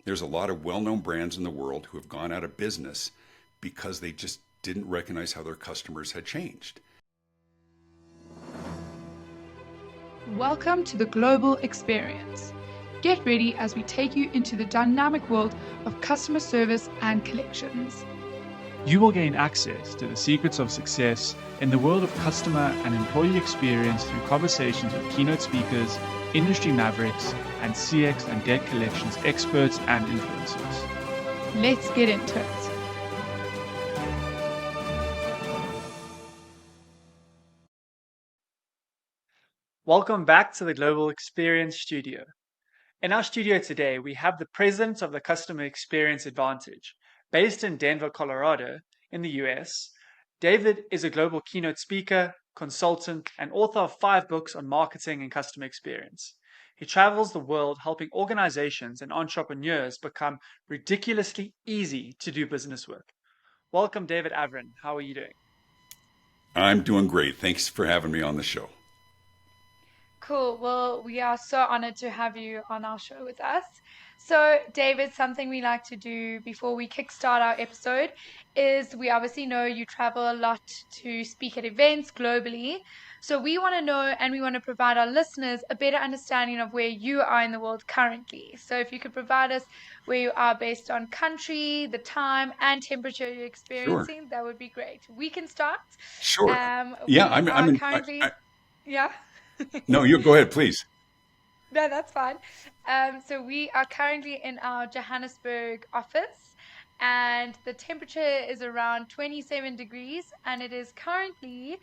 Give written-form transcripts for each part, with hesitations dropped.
there's a lot of well-known brands in the world who have gone out of business because they just didn't recognize how their customers had changed. Welcome to the Global Experience. Get ready as we take you into the dynamic world of customer service and collections. You will gain access to the secrets of success in the world of customer and employee experience through conversations with keynote speakers, industry mavericks, and CX and debt collections experts and influencers. Let's get into it. Welcome back to the Global Experience Studio. In our studio today, we have the president of the Customer Experience Advantage, based in Denver, Colorado, in the US. David is a global keynote speaker, consultant, and author of 5 books on marketing and customer experience. He travels the world helping organizations and entrepreneurs become ridiculously easy to do business with. Welcome, David Avrin. How are you doing? I'm doing great. Thanks for having me on the show. Cool. Well, we are so honored to have you on our show with us. So, David, something we like to do before we kickstart our episode is we obviously know you travel a lot to speak at events globally. So we want to know and we want to provide our listeners a better understanding of where you are in the world currently. So if you could provide us where you are based on country, the time, and temperature you're experiencing, That would be great. We can start. Sure. Yeah. No, you go ahead, please. No, that's fine. So we are currently in our Johannesburg office, and the temperature is around 27 degrees, and it is currently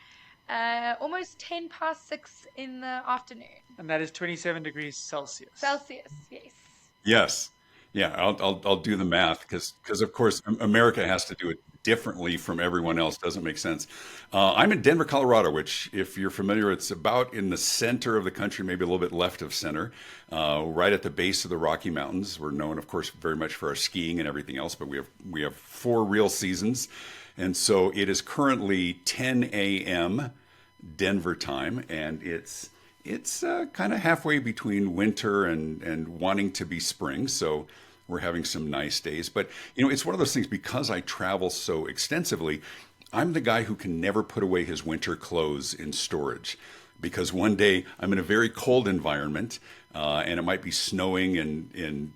almost 10 past 6 in the afternoon. And that is 27 degrees Celsius. Celsius, yes. Yes. Yeah, I'll do the math because of course America has to do it differently from everyone else. Doesn't make sense. I'm in Denver, Colorado, which, if you're familiar, it's about in the center of the country, maybe a little bit left of center, right at the base of the Rocky Mountains. We're known, of course, very much for our skiing and everything else, but we have 4 real seasons, and so it is currently 10 a.m. Denver time, and it's kind of halfway between winter and wanting to be spring. So we're having some nice days. But, it's one of those things, because I travel so extensively, I'm the guy who can never put away his winter clothes in storage, because one day I'm in a very cold environment, and it might be snowing in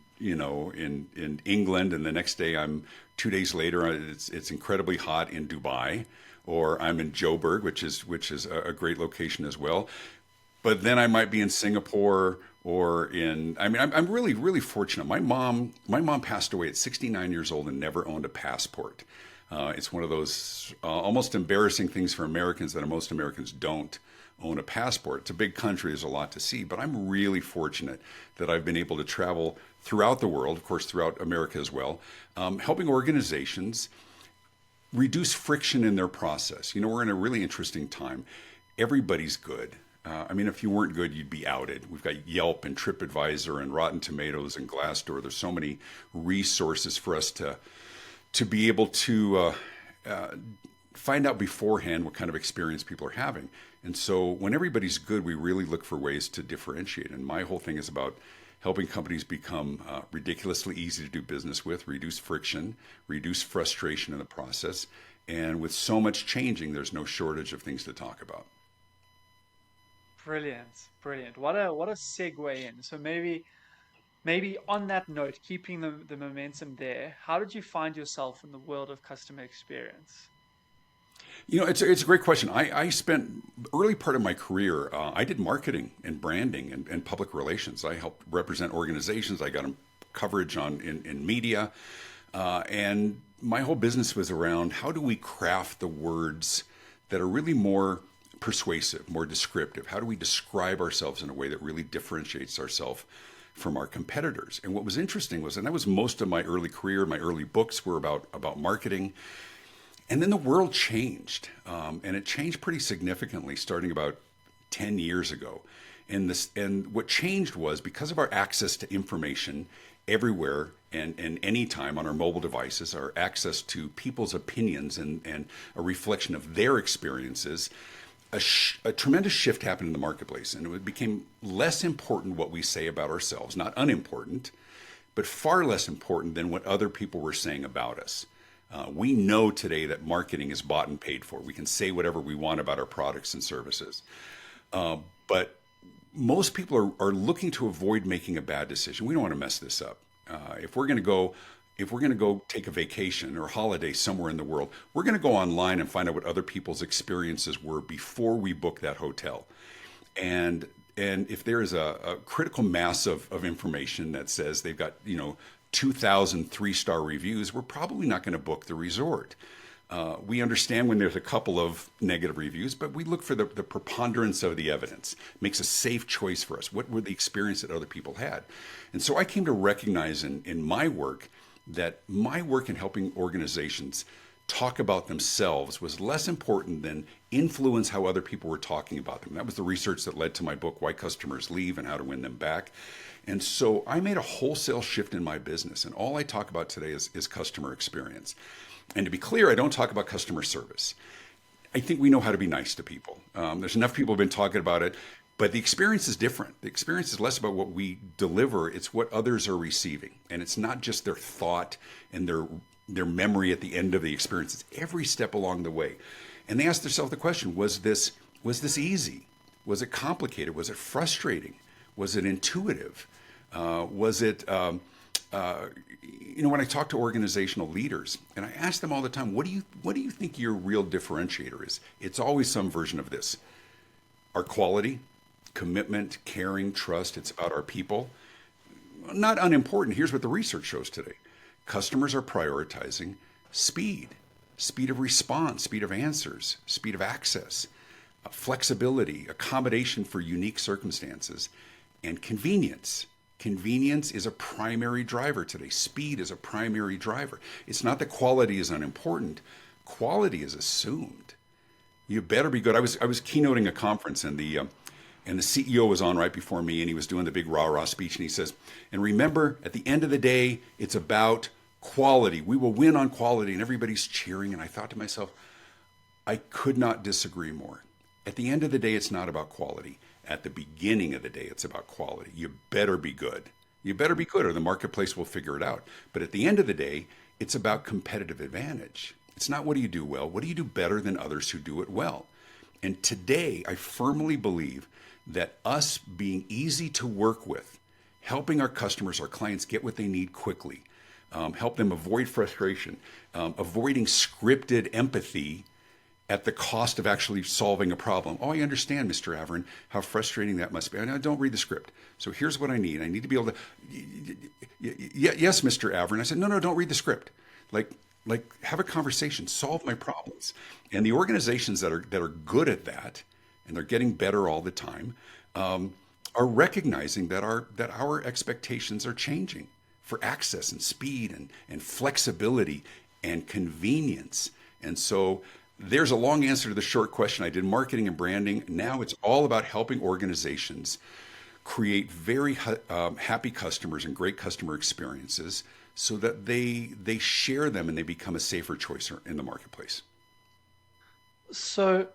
England, and the next day 2 days later, it's incredibly hot in Dubai, or I'm in Joburg, which is a great location as well. But then I might be in Singapore I'm really, really fortunate. My mom passed away at 69 years old and never owned a passport. It's one of those almost embarrassing things for Americans that most Americans don't own a passport. It's a big country. There's a lot to see, but I'm really fortunate that I've been able to travel throughout the world, of course, throughout America as well, helping organizations reduce friction in their process. We're in a really interesting time. Everybody's good. If you weren't good, you'd be outed. We've got Yelp and TripAdvisor and Rotten Tomatoes and Glassdoor. There's so many resources for us to be able to find out beforehand what kind of experience people are having. And so when everybody's good, we really look for ways to differentiate. And my whole thing is about helping companies become ridiculously easy to do business with, reduce friction, reduce frustration in the process. And with so much changing, there's no shortage of things to talk about. Brilliant. What a segue in. So maybe on that note, keeping the momentum there, how did you find yourself in the world of customer experience? It's a great question. I spent early part of my career, I did marketing and branding and public relations. I helped represent organizations. I got coverage in media. And my whole business was around, how do we craft the words that are really more persuasive, more descriptive? How do we describe ourselves in a way that really differentiates ourselves from our competitors? And what was interesting was, and that was most of my early career, my early books were about marketing. And then the world changed, and it changed pretty significantly starting about 10 years ago. And what changed was, because of our access to information everywhere and anytime on our mobile devices, our access to people's opinions and a reflection of their experiences, a tremendous shift happened in the marketplace, and it became less important what we say about ourselves, not unimportant, but far less important than what other people were saying about us. We know today that marketing is bought and paid for. We can say whatever we want about our products and services. But most people are looking to avoid making a bad decision. We don't want to mess this up. If we're going to go, if we're going to go take a vacation or a holiday somewhere in the world, we're going to go online and find out what other people's experiences were before we book that hotel. And if there is a critical mass of information that says they've got 2,000 3-star reviews, we're probably not going to book the resort. We understand when there's a couple of negative reviews, but we look for the preponderance of the evidence. It makes a safe choice for us. What were the experience that other people had? And so I came to recognize in my work that my work in helping organizations talk about themselves was less important than influence how other people were talking about them. That was the research that led to my book, Why Customers Leave and How to Win Them Back. And so I made a wholesale shift in my business. And all I talk about today is customer experience. And to be clear, I don't talk about customer service. I think we know how to be nice to people. There's enough people who have been talking about it, but the experience is different. The experience is less about what we deliver, it's what others are receiving. And it's not just their thought and their memory at the end of the experience. It's every step along the way. And they ask themselves the question, was this easy? Was it complicated? Was it frustrating? Was it intuitive? Was it, when I talk to organizational leaders, and I ask them all the time, what do you think your real differentiator is? It's always some version of this. Our quality, commitment, caring, trust, it's about our people. Not unimportant. Here's what the research shows today. Customers are prioritizing speed of response, speed of answers, speed of access, flexibility, accommodation for unique circumstances, and convenience. Convenience is a primary driver today. Speed is a primary driver. It's not that quality is unimportant. Quality is assumed. You better be good. I was keynoting a conference, and the CEO was on right before me, and he was doing the big rah-rah speech, and he says, and remember, at the end of the day, it's about quality. We will win on quality, and everybody's cheering. And I thought to myself, I could not disagree more. At the end of the day, it's not about quality. At the beginning of the day, it's about quality. You better be good. You better be good, or the marketplace will figure it out. But at the end of the day, it's about competitive advantage. It's not what do you do well, what do you do better than others who do it well? And today, I firmly believe that us being easy to work with, helping our customers, our clients get what they need quickly, help them avoid frustration, avoiding scripted empathy at the cost of actually solving a problem. Oh, I understand, Mr. Avrin, how frustrating that must be. I don't read the script. So here's what I need. I need to be able to, yes, Mr. Avrin. I said, no, don't read the script. Like have a conversation, solve my problems. And the organizations that are good at that, and they're getting better all the time, are recognizing that our expectations are changing for access and speed and flexibility and convenience. And so there's a long answer to the short question. I did marketing and branding. Now it's all about helping organizations create very happy customers and great customer experiences so that they share them and they become a safer choice in the marketplace. So,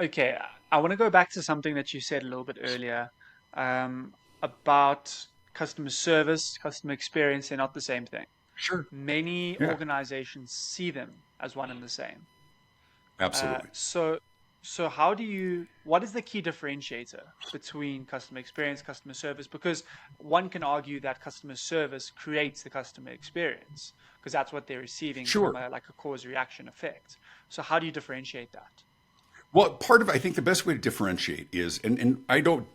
okay, I want to go back to something that you said a little bit earlier about customer service, customer experience. They're not the same thing. Sure. Many Yeah, organizations see them as one and the same. absolutely. So what is the key differentiator between customer experience, customer service? Because one can argue that customer service creates the customer experience because that's what they're receiving from Sure. like a cause reaction effect. So how do you differentiate that? Well, I think the best way to differentiate is, and I don't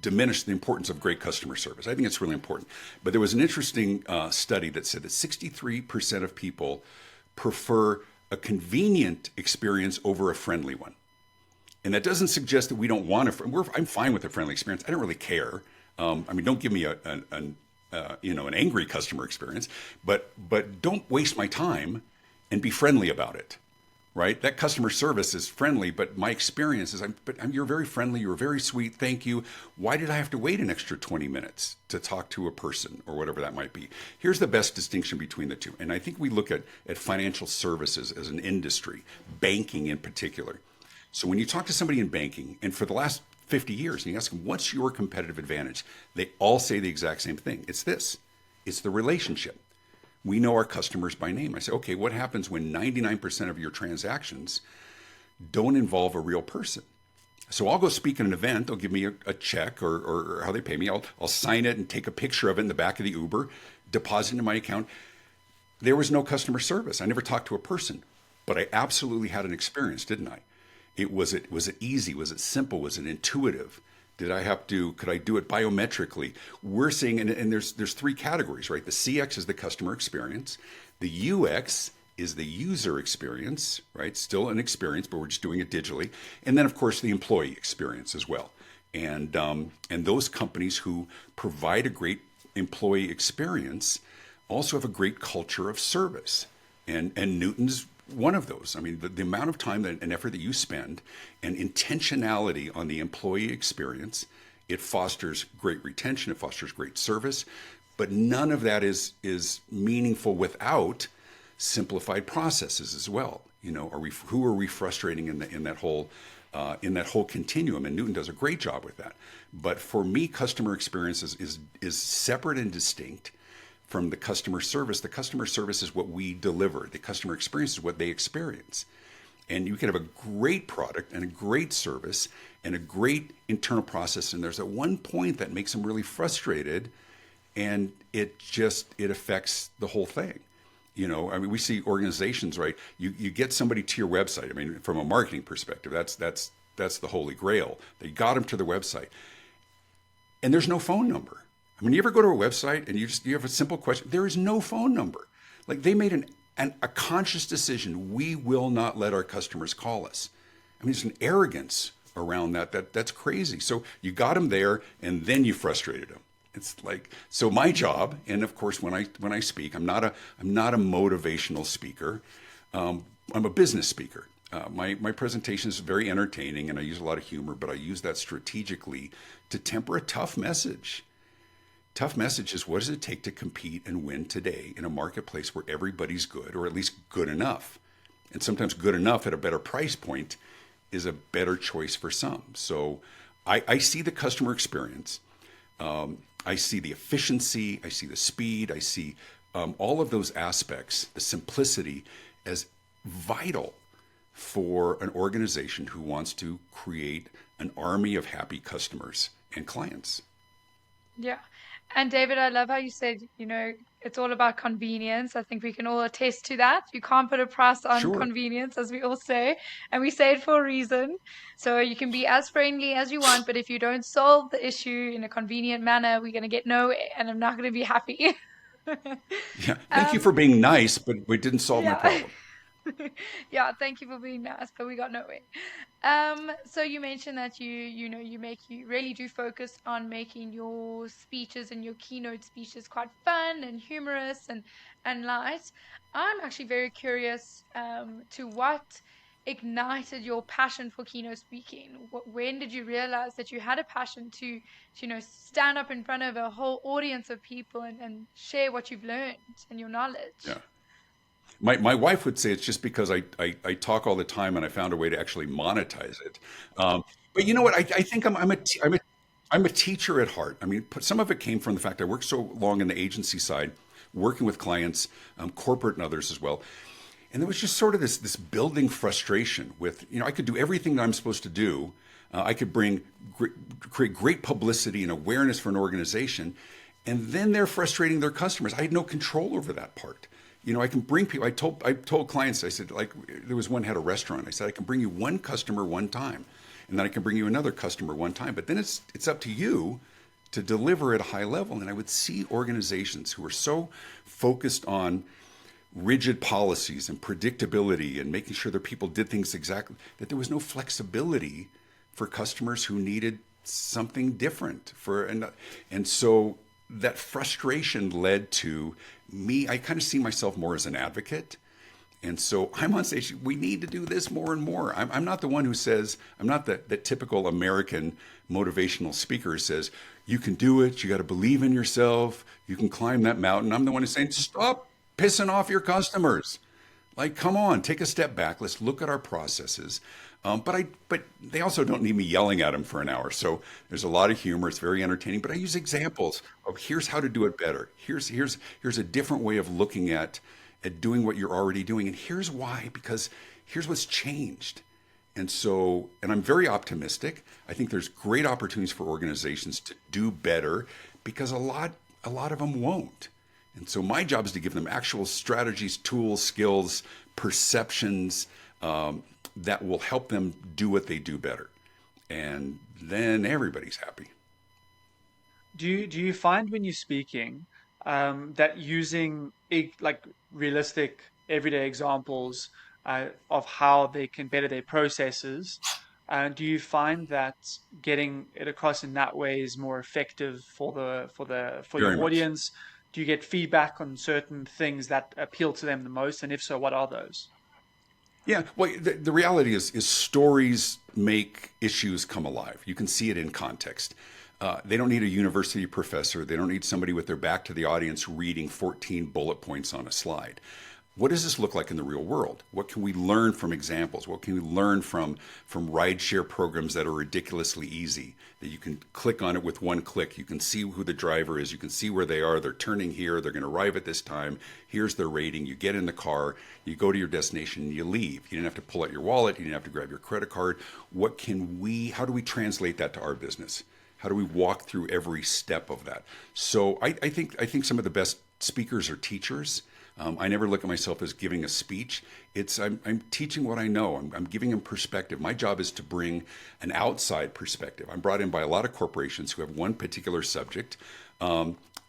diminish the importance of great customer service. I think it's really important. But there was an interesting study that said that 63% of people prefer a convenient experience over a friendly one. And that doesn't suggest that we don't want I'm fine with a friendly experience. I don't really care. Don't give me an angry customer experience, but don't waste my time and be friendly about it. Right? That customer service is friendly, but my experience is, you're very friendly, you're very sweet, thank you. Why did I have to wait an extra 20 minutes to talk to a person or whatever that might be? Here's the best distinction between the two. And I think we look at financial services as an industry, banking in particular. So when you talk to somebody in banking, and for the last 50 years, and you ask them, what's your competitive advantage? They all say the exact same thing. It's this: It's the relationship. We know our customers by name. I say, okay, what happens when 99% of your transactions don't involve a real person? So I'll go speak at an event. They'll give me a check or how they pay me. I'll sign it and take a picture of it in the back of the Uber, deposit it in my account. There was no customer service. I never talked to a person, but I absolutely had an experience, didn't I? Was it easy? Was it simple? Was it intuitive? Could I do it biometrically? We're seeing, and there's three categories, right? The CX is the customer experience. The UX is the user experience, right? Still an experience, but we're just doing it digitally. And then, of course, the employee experience as well. And those companies who provide a great employee experience also have a great culture of service. And Newton's one of those. I mean, the amount of time and effort that you spend and intentionality on the employee experience, it fosters great retention, it fosters great service, but none of that is meaningful without simplified processes as well. Who are we frustrating in that whole continuum? And Newton does a great job with that. But for me, customer experience is separate and distinct from the customer service. The customer service is what we deliver. The customer experience is what they experience. And you can have a great product and a great service and a great internal process. And there's at one point that makes them really frustrated, and it affects the whole thing. I mean, we see organizations, right? You get somebody to your website. I mean, from a marketing perspective, that's the holy grail. They got them to the website, and there's no phone number. I mean, you ever go to a website and you have a simple question? There is no phone number. Like, they made a conscious decision. We will not let our customers call us. I mean, there's an arrogance around that's crazy. So you got them there, and then you frustrated them. It's like, so my job, and of course, when I speak, I'm not a motivational speaker. I'm a business speaker. My presentation is very entertaining, and I use a lot of humor, but I use that strategically to temper a tough message. Tough message is, what does it take to compete and win today in a marketplace where everybody's good, or at least good enough? And sometimes good enough at a better price point is a better choice for some. So I see the customer experience. I see the efficiency. I see the speed. I see all of those aspects, the simplicity, as vital for an organization who wants to create an army of happy customers and clients. Yeah. And David, I love how you said, it's all about convenience. I think we can all attest to that. You can't put a price on Sure. convenience, as we all say, and we say it for a reason. So you can be as friendly as you want, but if you don't solve the issue in a convenient manner, we're going to get nowhere, and I'm not going to be happy. Yeah. Thank you um, for being nice, but we didn't solve my yeah. problem. Yeah, thank you for being nice, but we got nowhere. So you mentioned that you really do focus on making your speeches and your keynote speeches quite fun and humorous and light. I'm actually very curious to what ignited your passion for keynote speaking. When did you realize that you had a passion to stand up in front of a whole audience of people and share what you've learned and your knowledge? Yeah. My wife would say it's just because I talk all the time and I found a way to actually monetize it. But you know what? I think I'm a teacher at heart. I mean, some of it came from the fact I worked so long in the agency side, working with clients, corporate and others as well. And there was just sort of this building frustration with, I could do everything that I'm supposed to do. I could create great publicity and awareness for an organization, and then they're frustrating their customers. I had no control over that part. I can bring people. I told clients, I said, like, there was one had a restaurant. I said, I can bring you one customer one time, and then I can bring you another customer one time. But then it's up to you to deliver at a high level. And I would see organizations who are so focused on rigid policies and predictability and making sure their people did things exactly, that there was no flexibility for customers who needed something different. And so that frustration led to me. I kind of see myself more as an advocate. And so I'm on stage, we need to do this more and more. I'm not the one who says, I'm not the typical American motivational speaker who says, you can do it, you got to believe in yourself, you can climb that mountain. I'm the one who's saying, stop pissing off your customers. Like, come on, take a step back. Let's look at our processes. But they also don't need me yelling at them for an hour. So there's a lot of humor. It's very entertaining. But I use examples of here's how to do it better. Here's a different way of looking at doing what you're already doing, and here's why. Because here's what's changed. And I'm very optimistic. I think there's great opportunities for organizations to do better because a lot of them won't. And so my job is to give them actual strategies, tools, skills, perceptions that will help them do what they do better. And then everybody's happy. Do you find when you're speaking that using like realistic everyday examples of how they can better their processes, do you find that getting it across in that way is more effective for Very your much. audience? Do you get feedback on certain things that appeal to them the most? And if so, what are those? Yeah, well, the reality is stories make issues come alive. You can see it in context. They don't need a university professor. They don't need somebody with their back to the audience reading 14 bullet points on a slide. What does this look like in the real world? What can we learn from examples? What can we learn from rideshare programs that are ridiculously easy? That you can click on it with one click. You can see who the driver is. You can see where they are. They're turning here. They're going to arrive at this time. Here's their rating. You get in the car. You go to your destination and you leave. You didn't have to pull out your wallet. You didn't have to grab your credit card. How do we translate that to our business? How do we walk through every step of that? So I think some of the best speakers are teachers. I never look at myself as giving a speech. I'm teaching what I know. I'm giving them perspective. My job is to bring an outside perspective. I'm brought in by a lot of corporations who have one particular subject,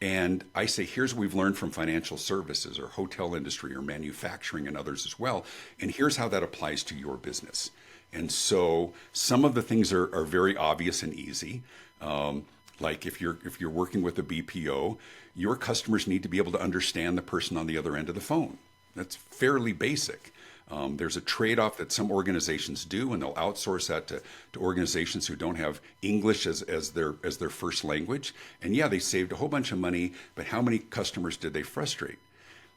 and I say, here's what we've learned from financial services or hotel industry or manufacturing and others as well, and here's how that applies to your business. And so some of the things are very obvious and easy. Like if you're working with a BPO, your customers need to be able to understand the person on the other end of the phone. That's fairly basic. There's a trade-off that some organizations do, and they'll outsource that to organizations who don't have English as their first language. And yeah, they saved a whole bunch of money, but how many customers did they frustrate?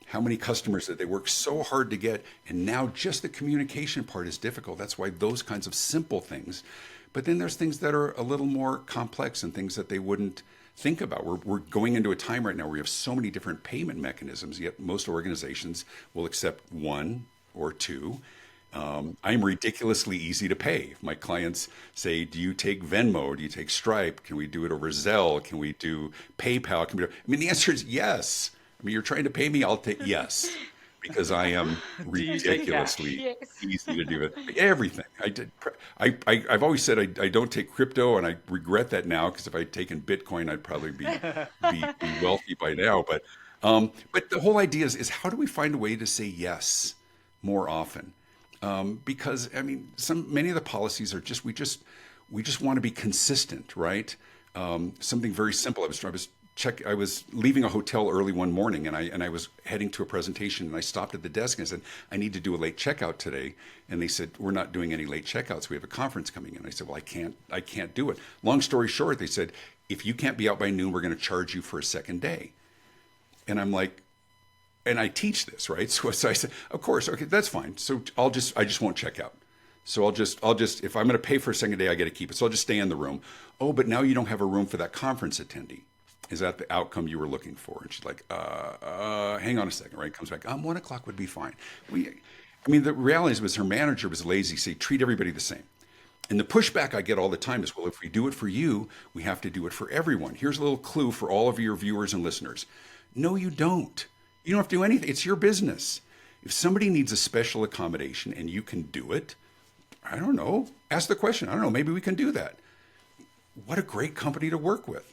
How many customers that they work so hard to get, and now just the communication part is difficult. That's why those kinds of simple things. But then there's things that are a little more complex and things that they wouldn't think about. We're going into a time right now where we have so many different payment mechanisms, yet most organizations will accept one or two. I'm ridiculously easy to pay. If my clients say, do you take Venmo? Do you take Stripe? Can we do it over Zelle? Can we do PayPal? The answer is yes. You're trying to pay me, I'll take yes, because I am Do you take cash? ridiculously Yes. easy to do it. Everything I did, I've always said I don't take crypto, and I regret that now because if I'd taken Bitcoin, I'd probably be wealthy by now. But the whole idea is how do we find a way to say yes more often? Because many of the policies are we just want to be consistent, right? Something very simple. I was leaving a hotel early one morning, and I was heading to a presentation, and I stopped at the desk and I said, I need to do a late checkout today. And they said, we're not doing any late checkouts. We have a conference coming in. I said, well, I can't do it. Long story short, they said, if you can't be out by noon, we're going to charge you for a second day. And I'm like, and I teach this, right? So I said, of course, okay, that's fine. So I just won't check out. So I'll just, if I'm going to pay for a second day, I get to keep it. So I'll just stay in the room. Oh, but now you don't have a room for that conference attendee. Is that the outcome you were looking for? And she's like, hang on a second, right? Comes back, 1 o'clock would be fine. The reality was her manager was lazy, so treat everybody the same. And the pushback I get all the time is, well, if we do it for you, we have to do it for everyone. Here's a little clue for all of your viewers and listeners. No, you don't. You don't have to do anything. It's your business. If somebody needs a special accommodation and you can do it, I don't know, ask the question. I don't know, maybe we can do that. What a great company to work with.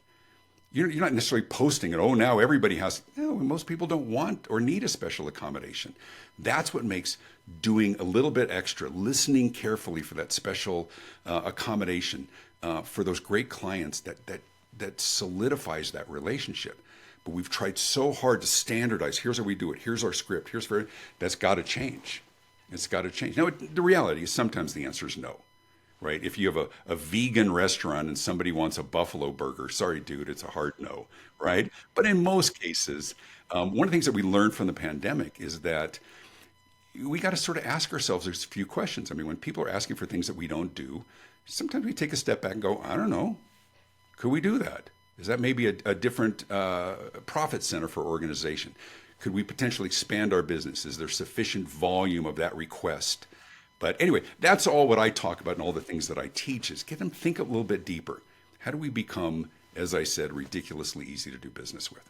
You're not necessarily posting it. Oh, now everybody has. No, most people don't want or need a special accommodation. That's what makes doing a little bit extra, listening carefully for that special accommodation for those great clients that solidifies that relationship. But we've tried so hard to standardize. Here's how we do it. Here's our script. That's got to change. It's got to change. Now, the reality is sometimes the answer is no. Right? If you have a vegan restaurant and somebody wants a buffalo burger, sorry, dude, it's a hard no, right? But in most cases, one of the things that we learned from the pandemic is that we got to sort of ask ourselves there's a few questions. I mean, when people are asking for things that we don't do, sometimes we take a step back and go, I don't know, could we do that? Is that maybe a different profit center for organization? Could we potentially expand our business? Is there sufficient volume of that request? But anyway, that's all what I talk about and all the things that I teach is get them think a little bit deeper. How do we become, as I said, ridiculously easy to do business with?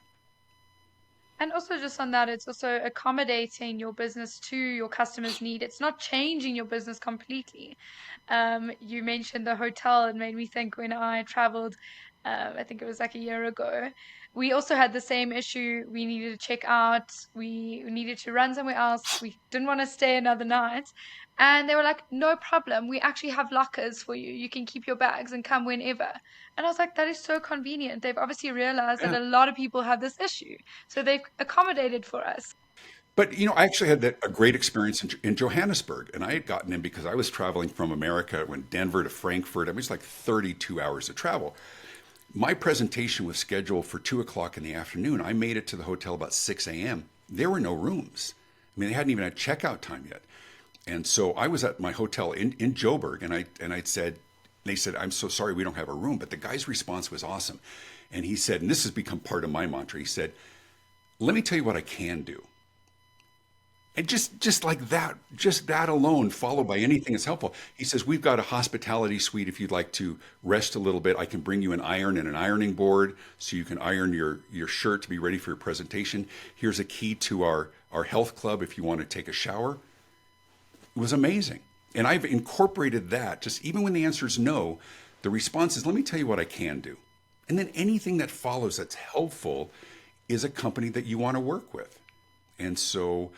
And also, just on that, it's also accommodating your business to your customers' need. It's not changing your business completely. You mentioned the hotel. It made me think when I traveled, I think it was like a year ago. We also had the same issue. We needed to check out. We needed to run somewhere else. We didn't want to stay another night. And they were like, no problem. We actually have lockers for you. You can keep your bags and come whenever. And I was like, that is so convenient. They've obviously realized that Yeah. a lot of people have this issue. So they've accommodated for us. But I actually had a great experience in Johannesburg, and I had gotten in because I was traveling from America, went Denver to Frankfurt. I mean, it was like 32 hours of travel. My presentation was scheduled for 2 o'clock in the afternoon. I made it to the hotel about 6 a.m. There were no rooms. I mean, they hadn't even had checkout time yet. And so I was at my hotel in Joburg, and I said, they said, I'm so sorry we don't have a room. But the guy's response was awesome. And he said, and this has become part of my mantra, he said, let me tell you what I can do. And just like that, just that alone, followed by anything that's helpful. He says, we've got a hospitality suite. If you'd like to rest a little bit, I can bring you an iron and an ironing board so you can iron your shirt to be ready for your presentation. Here's a key to our health club if you want to take a shower. It was amazing. And I've incorporated that, just even when the answer is no, the response is, let me tell you what I can do. And then anything that follows that's helpful is a company that you want to work with. And so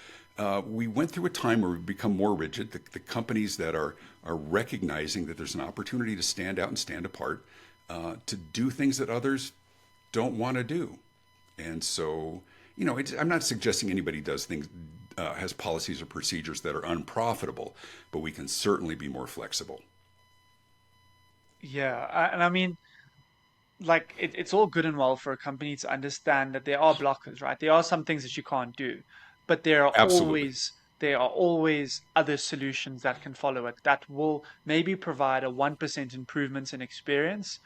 we went through a time where we've become more rigid. The companies that are recognizing that there's an opportunity to stand out and stand apart, to do things that others don't want to do. And so, I'm not suggesting anybody does things, has policies or procedures that are unprofitable, but we can certainly be more flexible. Yeah, and I mean, like it's all good and well for a company to understand that there are blockers, right? There are some things that you can't do, but Absolutely. there are always other solutions that can follow it that will maybe provide a 1% improvement in experience,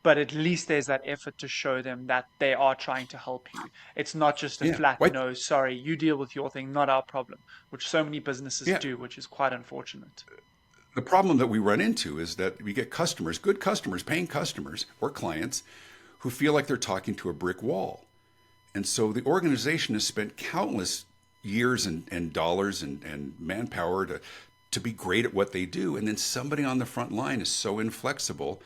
but at least there's that effort to show them that they are trying to help you. It's not just a Yeah. flat Why? no, sorry, you deal with your thing, not our problem, which so many businesses Yeah. do, which is quite unfortunate. The problem that we run into is that we get customers, good customers, paying customers or clients who feel like they're talking to a brick wall. And so the organization has spent countless years and dollars and manpower to be great at what they do. And then somebody on the front line is so inflexible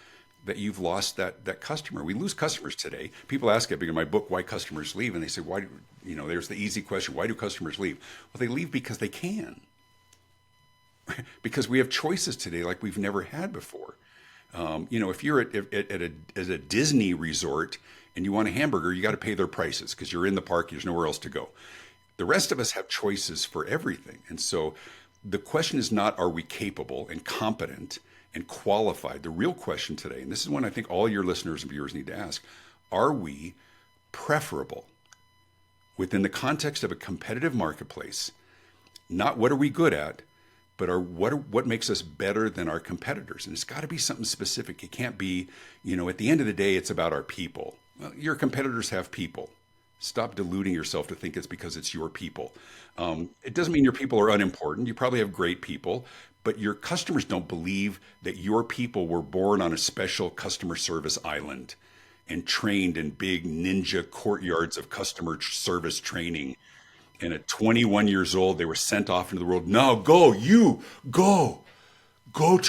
that you've lost that customer. We lose customers today. People ask it in my book, why customers leave. And they say, why, there's the easy question. Why do customers leave? Well, they leave because they can. Because we have choices today like we've never had before. If you're at a Disney resort and you want a hamburger, you got to pay their prices because you're in the park. There's nowhere else to go. The rest of us have choices for everything. And so the question is not, are we capable and competent and qualified? The real question today, and this is one I think all your listeners and viewers need to ask, are we preferable within the context of a competitive marketplace? Not what are we good at, but what makes us better than our competitors? And it's got to be something specific. It can't be, at the end of the day, it's about our people. Well, your competitors have people. Stop deluding yourself to think it's because it's your people. It doesn't mean your people are unimportant. You probably have great people, but your customers don't believe that your people were born on a special customer service island and trained in big ninja courtyards of customer service training. And at 21 years old, they were sent off into the world. No, go to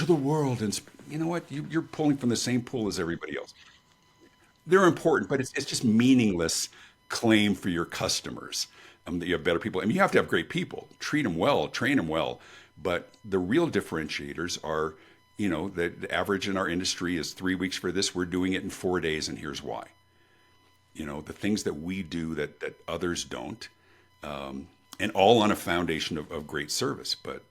the world. And you know what? You're pulling from the same pool as everybody else. They're important, but it's just meaningless claim for your customers. That you have better people. I mean, you have to have great people. Treat them well, train them well. But the real differentiators are, the average in our industry is 3 weeks for this. We're doing it in 4 days, and here's why. The things that we do that others don't, and all on a foundation of great service, but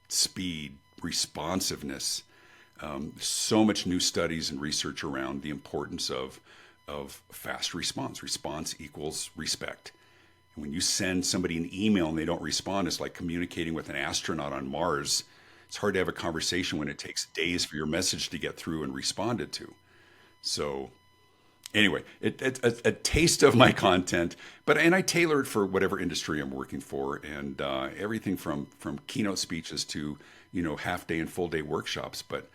speed, responsiveness, so much new studies and research around the importance of fast response. Response equals respect. And when you send somebody an email and they don't respond, it's like communicating with an astronaut on Mars. It's hard to have a conversation when it takes days for your message to get through and responded to. So anyway, it's a taste of my content, and I tailor it for whatever industry I'm working for, and everything from keynote speeches to half day and full day workshops. But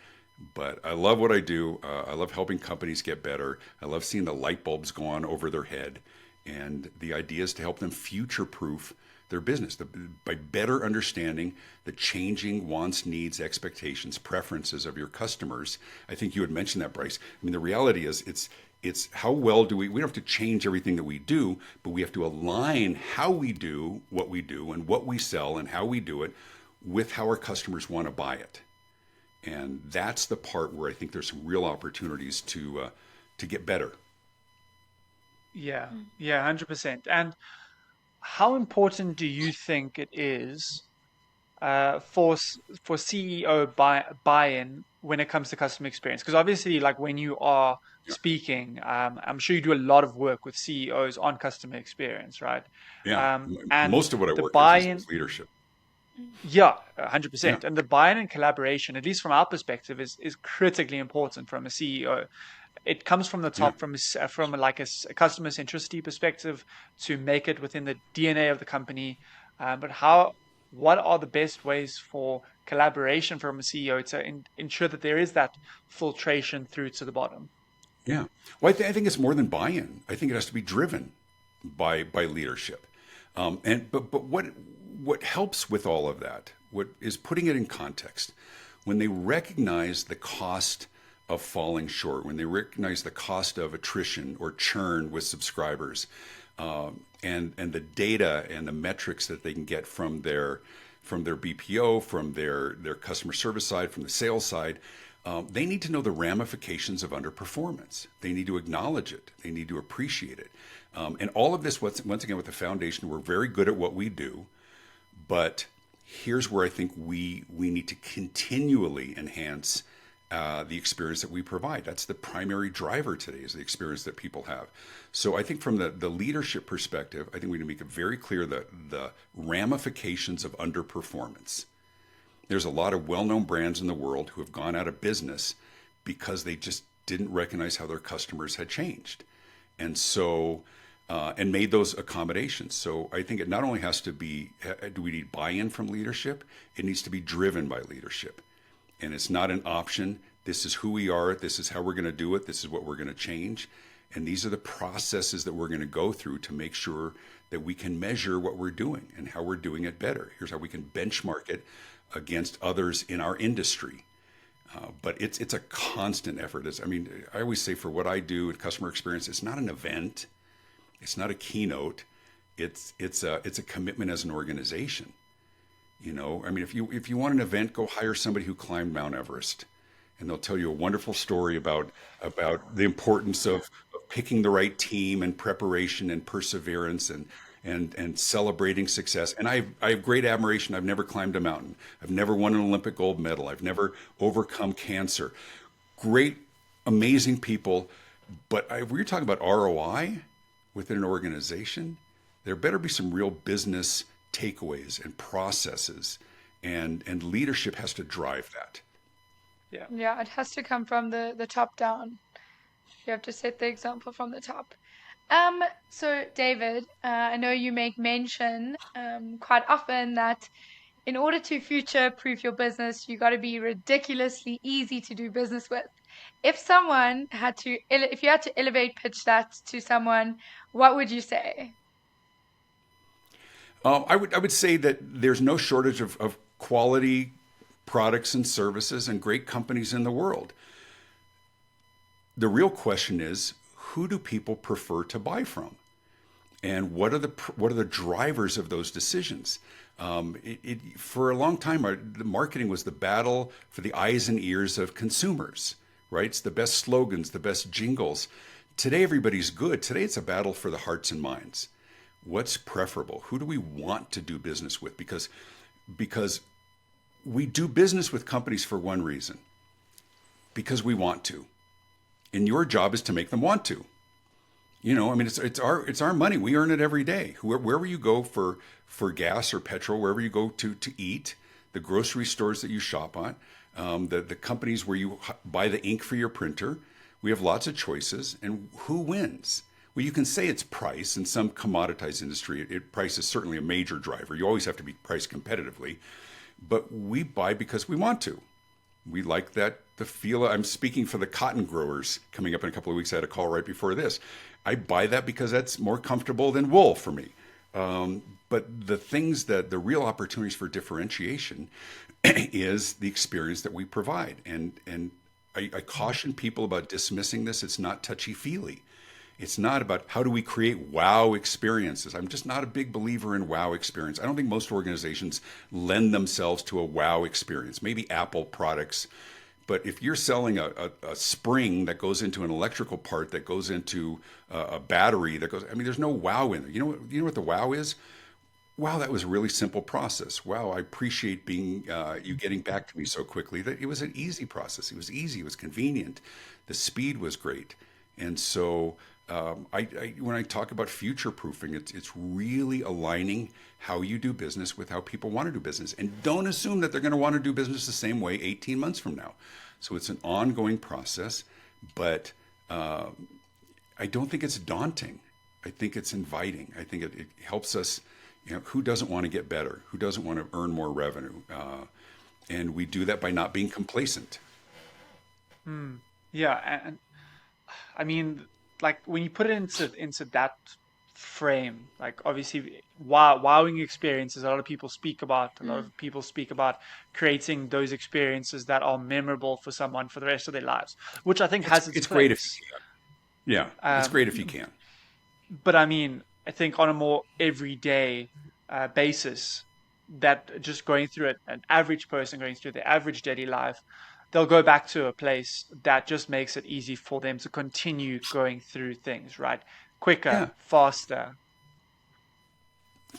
I love what I do. I love helping companies get better. I love seeing the light bulbs go on over their head, and the idea is to help them future proof their business by better understanding the changing wants, needs, expectations, preferences of your customers. I think you had mentioned that, Bryce. I mean, the reality is it's how well do we don't have to change everything that we do, but we have to align how we do and what we sell and how we do it with how our customers want to buy it. And that's the part where I think there's some real opportunities to get better. Yeah, yeah, 100%. And how important do you think it is for CEO buy-in when it comes to customer experience? Because obviously, like when you are Yeah, speaking, I'm sure you do a lot of work with CEOs on customer experience, right? yeah. And Most of what I the work is buy-in, leadership. yeah, Yeah, 100%. And the buy-in and collaboration, at least from our perspective, is critically important from a CEO. It comes from the yeah. top, from like a customer centricity perspective to make it within the DNA of the company. But what are the best ways for collaboration from a CEO to ensure that there is that filtration through to the bottom? Yeah. Well, I think it's more than buy-in. I think it has to be driven by leadership. But what helps with all of that? What is putting it in context? When they recognize the cost of falling short, when they recognize the cost of attrition or churn with subscribers, and the data and the metrics that they can get from their BPO, from their customer service side, from the sales side, they need to know the ramifications of underperformance. They need to acknowledge it. They need to appreciate it. And all of this, once again, with the foundation, we're very good at what we do, but here's where I think we need to continually enhance the experience that we provide. That's the primary driver today, is the experience that people have. So I think from the leadership perspective, I think we need to make it very clear that the ramifications of underperformance. There's a lot of well-known brands in the world who have gone out of business because they just didn't recognize how their customers had changed. And so, and made those accommodations. So I think it not only has to be, do we need buy-in from leadership? It needs to be driven by leadership. And it's not an option. This is who we are. This is how we're going to do it. This is what we're going to change. And these are the processes that we're going to go through to make sure that we can measure what we're doing and how we're doing it better. Here's how we can benchmark it against others in our industry. But it's a constant effort. I always say, for what I do in customer experience, it's not an event. It's not a keynote. It's a commitment as an organization. If you want an event, go hire somebody who climbed Mount Everest, and they'll tell you a wonderful story about the importance of picking the right team and preparation and perseverance and celebrating success. And I have great admiration. I've never climbed a mountain. I've never won an Olympic gold medal. I've never overcome cancer. Great, amazing people. But we're talking about ROI within an organization. There better be some real business takeaways and processes, and leadership has to drive that. Yeah. Yeah, it has to come from the top down. You have to set the example from the top. So David, I know you make mention quite often that in order to future-proof your business, you got to be ridiculously easy to do business with. If you had to elevate pitch that to someone, what would you say? I would say that there's no shortage of quality products and services and great companies in the world. The real question is, who do people prefer to buy from? And what are the drivers of those decisions? For a long time, the marketing was the battle for the eyes and ears of consumers, right? It's the best slogans, the best jingles. Today, everybody's good. Today, it's a battle for the hearts and minds. What's preferable? Who do we want to do business with? Because we do business with companies for one reason, because we want to. And your job is to make them want to. I mean, it's our money. We earn it every day. Wherever you go for gas or petrol, wherever you go to eat, the grocery stores that you shop at, the companies where you buy the ink for your printer, we have lots of choices. And who wins? Well, you can say it's price. In some commoditized industry, price is certainly a major driver. You always have to be priced competitively, but we buy because we want to. We like that the feel. I'm speaking for the cotton growers coming up in a couple of weeks. I had a call right before this. I buy that because that's more comfortable than wool for me. But the real opportunities for differentiation is the experience that we provide. And I caution people about dismissing this. It's not touchy feely. It's not about how do we create wow experiences. I'm just not a big believer in wow experience. I don't think most organizations lend themselves to a wow experience. Maybe Apple products, but if you're selling a spring that goes into an electrical part that goes into a battery that goes, I mean, there's no wow in there. You know what the wow is? Wow, that was a really simple process. Wow, I appreciate you getting back to me so quickly. That it was an easy process. It was easy. It was convenient. The speed was great, and so when I talk about future proofing, it's really aligning how you do business with how people want to do business, and don't assume that they're going to want to do business the same way 18 months from now. So it's an ongoing process, but I don't think it's daunting. I think it's inviting. I think it helps us. Who doesn't want to get better? Who doesn't want to earn more revenue? And we do that by not being complacent. Yeah, and I mean, like when you put it into that frame, like obviously, wowing experiences. A lot of people speak about. A lot Mm. of people speak about creating those experiences that are memorable for someone for the rest of their lives, which I think It's has its it's great if you place. can. Yeah, it's Um, great if you can. but I mean, I think on a more everyday basis, that just going through it, an average person going through their average daily life, they'll go back to a place that just makes it easy for them to continue going through things, right? Yeah, Quicker, faster.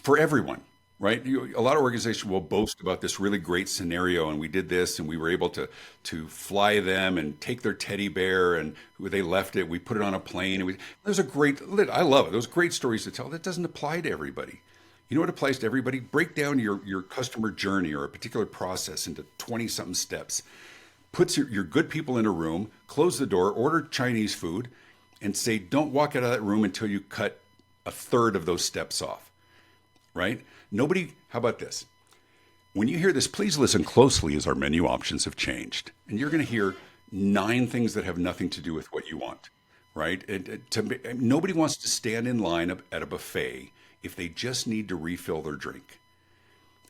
for everyone, right? A lot of organizations will boast about this really great scenario, and we did this, and we were able to fly them and take their teddy bear, and they left it. We put it on a plane, and there's a great. I love it. Those great stories to tell. That doesn't apply to everybody. You know what applies to everybody? Break down your customer journey or a particular process into 20 something steps. Puts your good people in a room, close the door, order Chinese food, and say, don't walk out of that room until you cut a third of those steps off, right? Nobody, how about this? When you hear this, please listen closely as our menu options have changed. And you're going to hear 9 things that have nothing to do with what you want, right? Nobody wants to stand in line at a buffet if they just need to refill their drink.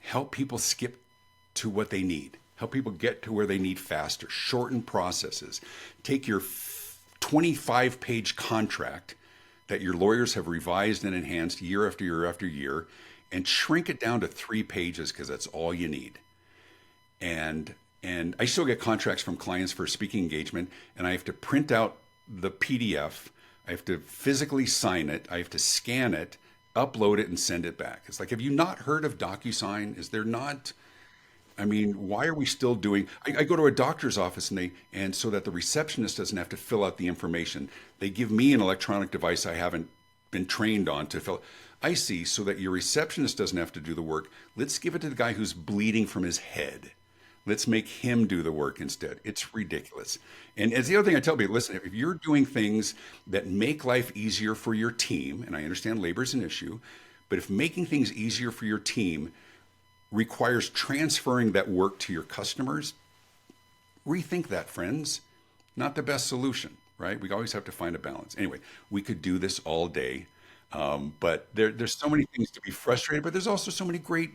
Help people skip to what they need. Help people get to where they need faster. Shorten processes. Take your 25-page contract that your lawyers have revised and enhanced year after year after year and shrink it down to 3 pages because that's all you need. And I still get contracts from clients for a speaking engagement, and I have to print out the PDF. I have to physically sign it. I have to scan it, upload it, and send it back. It's like, have you not heard of DocuSign? Is there not? I mean, why are we still doing? I go to a doctor's office, and so that the receptionist doesn't have to fill out the information, they give me an electronic device I haven't been trained on to fill. I see, so that your receptionist doesn't have to do the work. Let's give it to the guy who's bleeding from his head. Let's make him do the work instead. It's ridiculous. And as the other thing I tell people, listen, if you're doing things that make life easier for your team, and I understand labor is an issue, but if making things easier for your team requires transferring that work to your customers, rethink that, friends. Not the best solution, right? We always have to find a balance. Anyway, we could do this all day, but there's so many things to be frustrated. But there's also so many great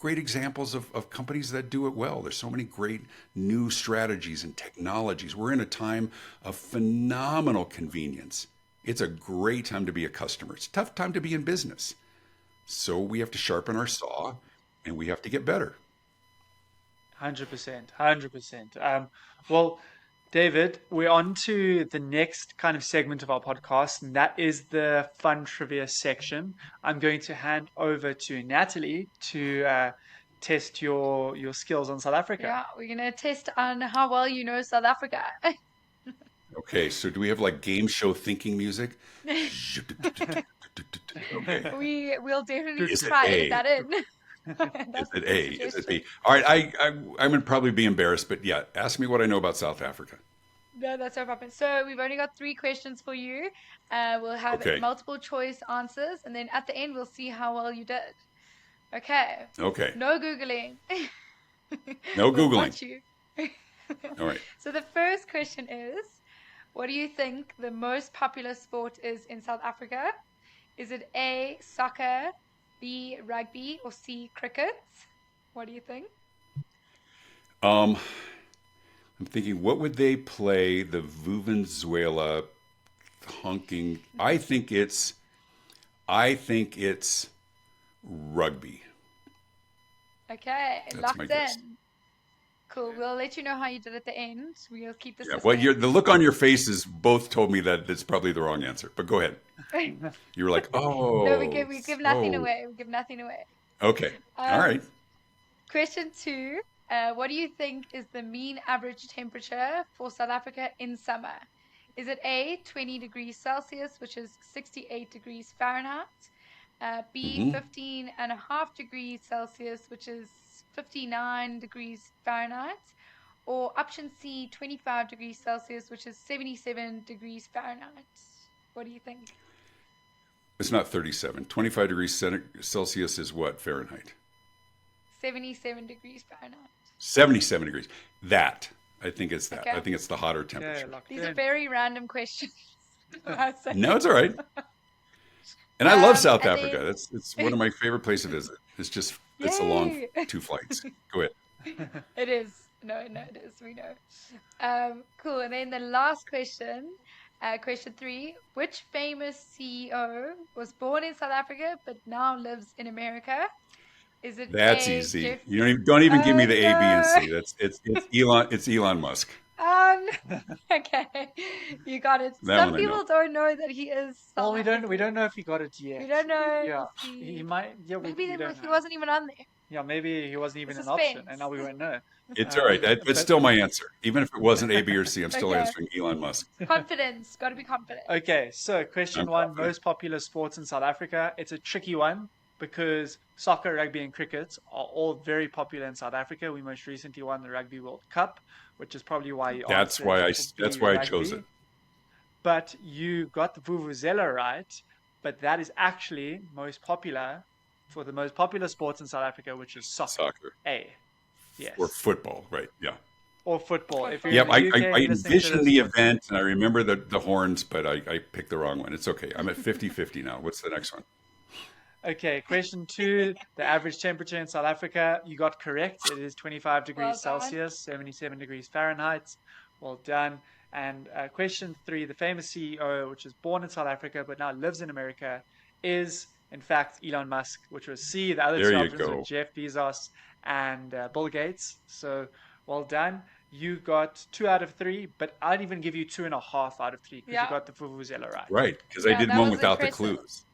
examples of companies that do it well. There's so many great new strategies and technologies. We're in a time of phenomenal convenience. It's a great time to be a customer. It's a tough time to be in business. So we have to sharpen our saw and we have to get better. 100%, 100%. Well, David, we're on to the next kind of segment of our podcast, and that is the fun trivia section. I'm going to hand over to Natalie to test your skills on South Africa. Yeah, we're gonna test on how well you know South Africa. Okay, so do we have like game show thinking music? Okay. We'll definitely Is it try edit A? that in. Is That's a it good A? Is it suggestion. B? All right, I'm gonna probably be embarrassed, but yeah, ask me what I know about South Africa. No, that's no problem. So we've only got three questions for you. We'll have Okay. multiple choice answers, and then at the end we'll see how well you did. Okay. Okay. No Googling. No We'll Googling. watch you. All right. So the first question is, what do you think the most popular sport is in South Africa? Is it A, soccer, B, rugby, or C, cricket? What do you think? Um, I'm thinking, what would they play the Vuvuzuela honking? I think it's rugby. Okay, That's my locked guess. in. Cool. We'll let you know how you did at the end. We'll keep the Yeah. Well, suspense. the look on your faces both told me that it's probably the wrong answer. But go ahead. You were like, No, oh, we give nothing oh, away. We give nothing away. okay. All Um, right. Question two. What do you think is the mean average temperature for South Africa in summer? Is it A, 20 degrees Celsius, which is 68 degrees Fahrenheit? B, Hmm. 15.5 degrees Celsius, which is 59 degrees Fahrenheit? Or option C, 25 degrees Celsius, which is 77 degrees Fahrenheit? What do you think? It's not 37. 25 degrees Celsius is what Fahrenheit? 77 degrees Fahrenheit. 77 degrees. That. I think it's that. I Okay. think it's the hotter Okay, temperature. locked These are in. very random questions, I say. No, it's all right. And I love South And Africa. then, It's one of my favorite places to visit. It's a long yay! two flights. Go ahead. It is. No, no, it is. We know. Cool. And then the last question, question three. Which famous CEO was born in South Africa but now lives in America? Is it That's A, easy. Jeff? You don't even give me Oh the A, B, and no. C. It's Elon Musk. No. Okay. You got it. That Some one I know. people don't know that he is Well, South we African. don't know if he got it We yet. don't know Yeah, if he he. might. Yeah, Maybe we don't he know. wasn't even on there. Yeah, maybe he wasn't The even an option, and suspense. now we won't know. It's all right. Um, It's but still my answer. Even if it wasn't A, B, or C, I'm still Okay. answering Elon Musk. Confidence. Got to be confident. okay, so I'm question one: confident. most popular sports in South Africa. It's a tricky one because soccer, rugby, and cricket are all very popular in South Africa. We most recently won the Rugby World Cup, which is probably why you That's answered why I for that's B, why I chose it. rugby. But you got the Vuvuzela right, but that is actually most popular for the most popular sports in South Africa, which is soccer. Soccer A, or yes. football, right? Yeah. Or football. If you're Football. in Yep. the I UK listening to envisioned this, the it's event and I remember the horns, but I picked the wrong one. It's okay. I'm at 50-50 now. What's the next one? okay. Question two, the average temperature in South Africa, you got correct. It is 25 Well degrees done. Celsius, 77 degrees Fahrenheit. Well done. And question three, the famous CEO, which was born in South Africa but now lives in America, is in fact Elon Musk, which was C. The other There two you options were go. Jeff Bezos and Bill Gates. So well done. You got 2 out of 3, but I'd even give you 2.5 out of 3 because you Yeah. got the Vuvuzela right. Right. Because I Yeah, did that one was without the impressive. clues.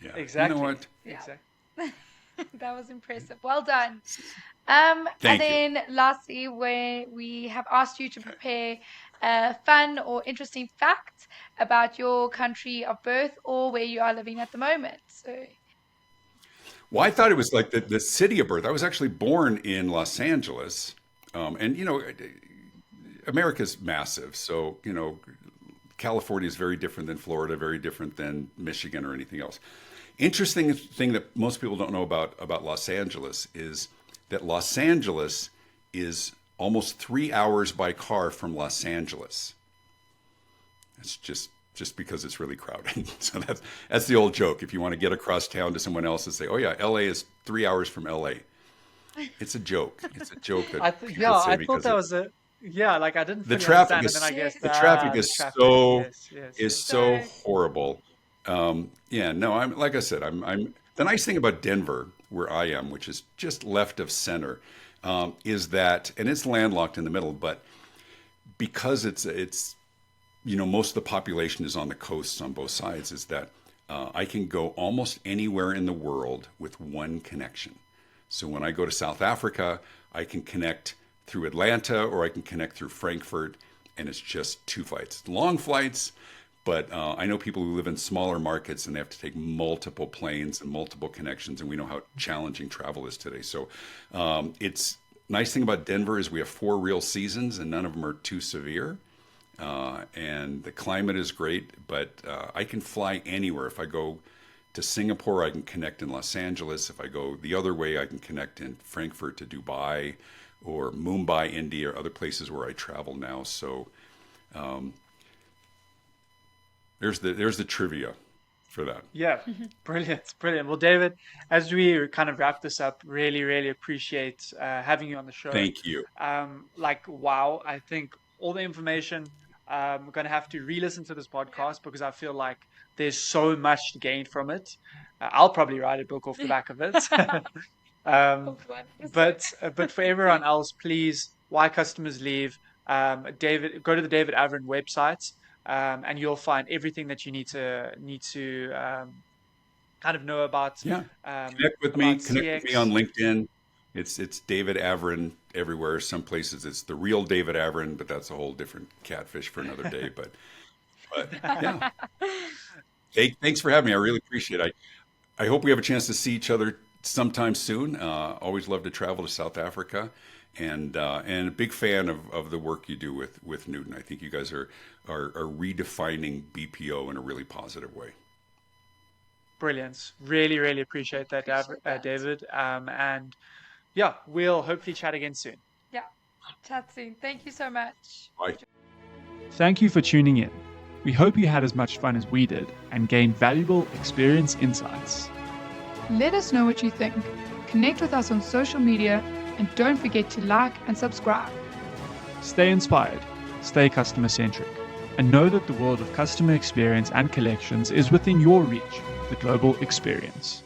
Yeah. You know Exactly. what? Yeah. Exactly. That was impressive. Well done. And Thank you. then lastly, where we have asked you to Okay. prepare a fun or interesting fact about your country of birth or where you are living at the moment. So, Well, I thought it was like the city of birth. I was actually born in Los Angeles. And, America's massive. So, California is very different than Florida, very different than Michigan or anything else. Interesting thing that most people don't know about Los Angeles is that Los Angeles is almost 3 hours by car from Los Angeles. It's just because it's really crowded. So that's the old joke. If you want to get across town to someone else and say, "Oh yeah, L.A. is 3 hours from L.A." It's a joke. It's a joke that people say I thought because that was a yeah. Like I didn't the fully traffic understand, and then I is guess yes, the traffic the is traffic. so Yes, yes, is yes. so so horrible. Yeah, no, I'm like I said, I'm the nice thing about Denver, where I am, which is just left of center, is that, and it's landlocked in the middle, but because it's most of the population is on the coasts on both sides, is that I can go almost anywhere in the world with one connection. So when I go to South Africa, I can connect through Atlanta or I can connect through Frankfurt. and it's just 2 flights, long flights. But I know people who live in smaller markets and they have to take multiple planes and multiple connections, and we know how challenging travel is today. So it's nice thing about Denver is we have 4 real seasons, and none of them are too severe. And the climate is great, but I can fly anywhere. If I go to Singapore, I can connect in Los Angeles. If I go the other way, I can connect in Frankfurt to Dubai or Mumbai, India, or other places where I travel now. So there's the trivia for that. Yeah, brilliant, brilliant. Well, David, as we kind of wrap this up, really, really appreciate having you on the show. Thank you. Wow, I think all the information, I'm going to have to re-listen to this podcast because I feel like there's so much to gain from it. I'll probably write a book off the back of it. But for everyone else, please, why customers leave, David, go to the David Avrin website. And you'll find everything that you need to kind of know about. Yeah, connect with me. Connect with me on LinkedIn. It's David Avrin everywhere. Some places it's the real David Avrin, but that's a whole different catfish for another day. But yeah. Hey, thanks for having me. I really appreciate it. I hope we have a chance to see each other sometime soon. Always love to travel to South Africa. And a big fan of the work you do with Newton. I think you guys are redefining BPO in a really positive way. Brilliant. Really, really appreciate that, David. And yeah, we'll hopefully chat again soon. Yeah, chat soon. Thank you so much. Bye. Thank you for tuning in. We hope you had as much fun as we did and gained valuable experience insights. Let us know what you think. Connect with us on social media, and don't forget to like and subscribe. Stay inspired, stay customer-centric, and know that the world of customer experience and collections is within your reach, the global experience.